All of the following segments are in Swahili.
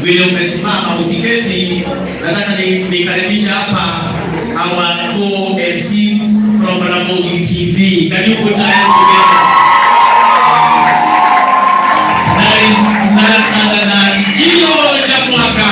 vile umesimama usiketi, nataka nikaribisha hapa our co-MCs from Ramogi TV. Can you put your hands together? That is none other than Gio Jamwaka.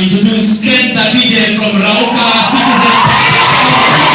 Introduce Ken the DJ from Rauka Citizen.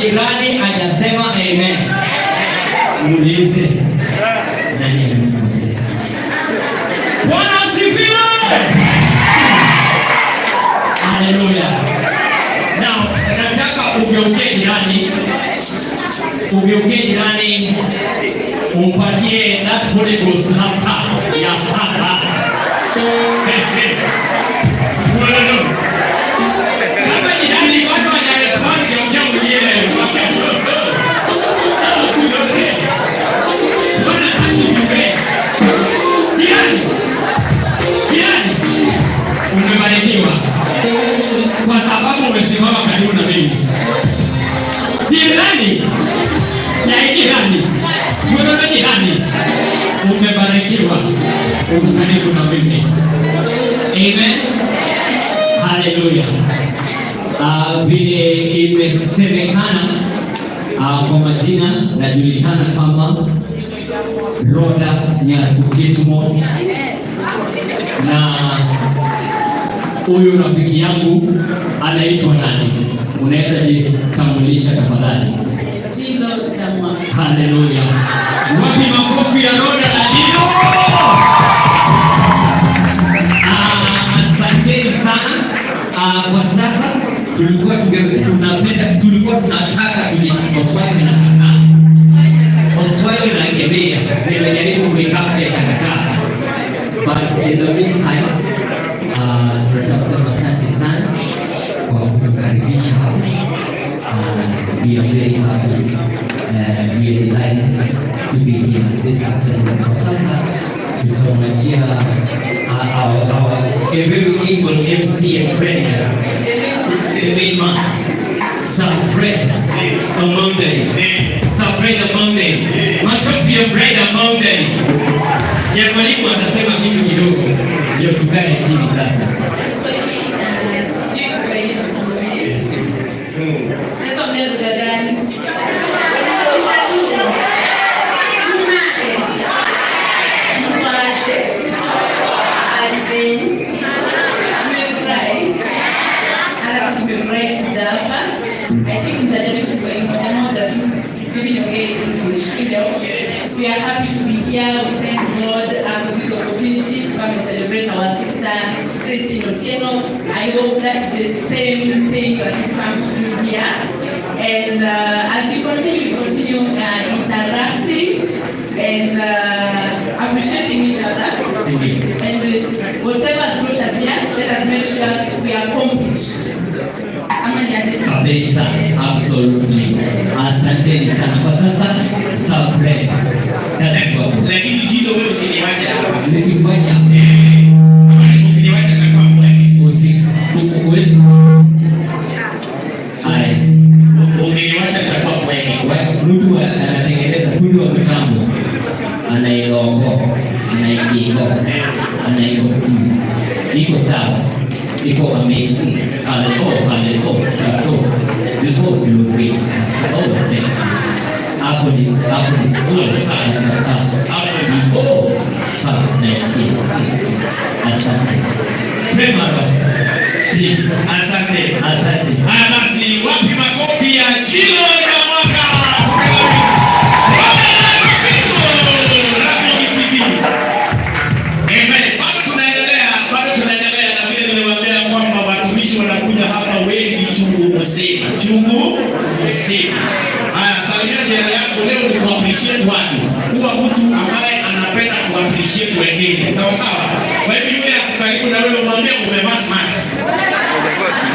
Jirani hajasema amen. Muulize nani amekosea. Bwana asifiwe. Haleluya. Now, nataka ugeuke jirani umpatie that Holy Ghost laughter ya hapa. Umebarikiwa kwa sababu umesimama karibu na mimi. Jirani, umebarikiwa karibu na mimi. Amen. Hallelujah. Vile imesemekana kwa majina najulikana kama Roda Nyarukitmo, na huyu rafiki yangu anaitwa nani? Unaweza jitambulisha tafadhali? Gio Jamwaka. Haleluya. Wapi makofi ya Roda na Gio? Asante sana. Kwa sasa tulikuwa tunataka Oswald na kataa. Oswald na kemea. Nimejaribu kuikapcha ikakataa. But in the meantime, tunasema asante sana kwa kutukaribisha hapa. We are very happy and we are delighted to be here this afternoon. Sasa tutamwachia our very able MC and friend, the main man, Sir-Fred Amonde. Sir-Fred Amonde. Makofi ya Fred Amonde. Ya mwalimu atasema kitu kidogo. Ndio tukae chini sasa. I think mtajaribu Kiswahili moja tu. Mimi niongee English kidogo. We are happy to be here. We thank God for this opportunity to come and celebrate our sister Christine Otieno. I hope that's the same thing that you come to do here. And as we continue interacting and appreciating each other. And whatever has brought us here, let us make sure we accomplish. Kabisa, absolutely. Asanteni sana. Kwa sasa Sir-Fred. Lakini Gio wewe usiniache hapa. Nisimwacha. Ukiniacha na kwa mweke. Uwezi. Hai. Ukiniacha na kwa mweke. Mtu anatengeneza fundi wa mitambo. anaimba blues. Iko sawa. Iko amazing. Aleko, chateau. Before you agree. Oh, thank you. Hapo ni sana. Oh, nice. Asante. Prema, please. Asante. Haya basi, wapi makofi ya Chilo ya mwaka? Bado tunaendelea na vile niliwaambia kwamba watumishi wanakuja hapa wengi chungu mzima. Haya, salimia jirani yako, leo ni kuappreciate watu. Kuwa mtu ambaye anapenda kuappreciate wengine. Sawa sawa? Kwa hivyo yule karibu na wewe mwambie umevaa smart.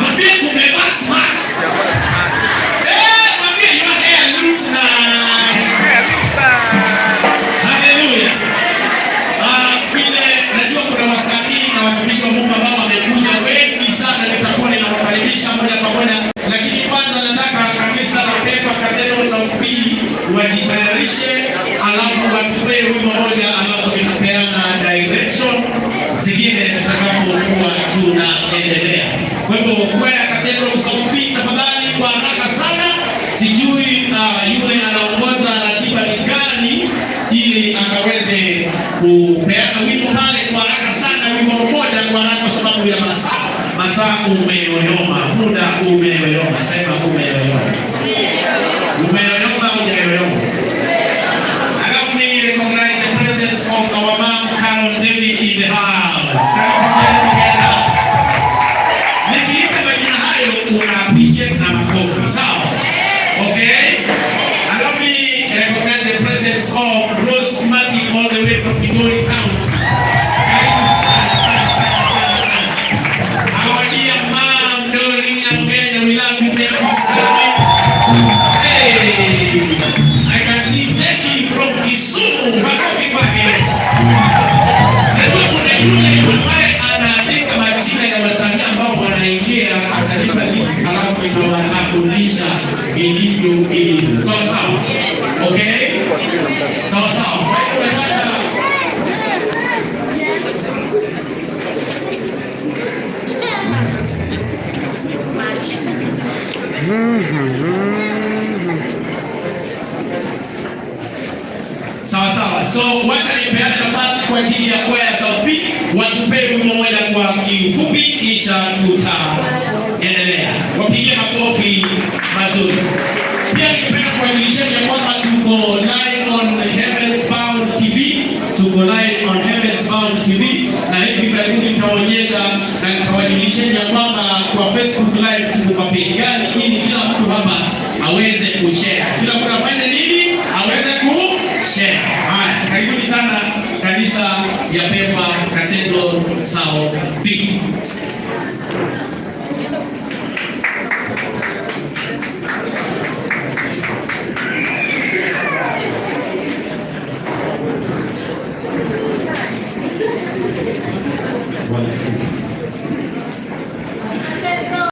Mwambie umevaa smart. Mwambie your hair looks nice. Hallelujah. Vile najua kuna wasanii na watumishi wa Mungu ambao wamekuja wengi sana, nitakuwa ninawakaribisha moja kwa moja, lakini kwanza nataka kanisa la Pepa Cathedral South B wajitayarishe, alafu watupee wimbo moja, alafu nitapeana direction zingine tutakapokuwa tunaendelea. Kwa hivyo kwaya Cathedral South B, tafadhali kwa haraka sana, sijui yule anaongoza ratiba ni gani, ili akaweze kupeana wimbo pale kwa haraka sana, wimbo mmoja kwa haraka kwa sababu ya masaa umeyoyoma, muda umeyoyoma. Sema umeyoyoma. Umeyoyoma au hujayoyoma? Allow me to recognize the presence of our mom Carol David in the house. Can you put your together? Nikiita majina hayo una appreciate na makofi, sawa? Okay? Allow me to recognize the presence of Rose Martin all the way from Migori County. Karibu sana. Our dear mom, Doreen and Kenya, we love you. Thank you for coming. Hey, I can see Zeki from Kisumu. Makofi kwake. Najua kuna yule ambaye anaandika majina ya wasanii ambao wanaingia, atalipa list alafu nitawatambulisha ilivyo. Sawa. Okay? Sawa. Sawa. So wacha nipeane nafasi kwa ajili ya kwaya South B watupee wimbo moja kwa kifupi, kisha tutaendelea. Wapigie makofi mazuri. Pia ningependa kuwajulisheni ya kwamba tuko live on Heavens Bound TV, na hivi karibuni nitaonyesha na nitawajulisheni ya kwamba kwa Facebook live tuko page gani, ili kila mtu hapa aweze kushare. Kila mtu afanye nini? Aweze kushare. Haya, karibuni sana kanisa ya Pepa Cathedral South B.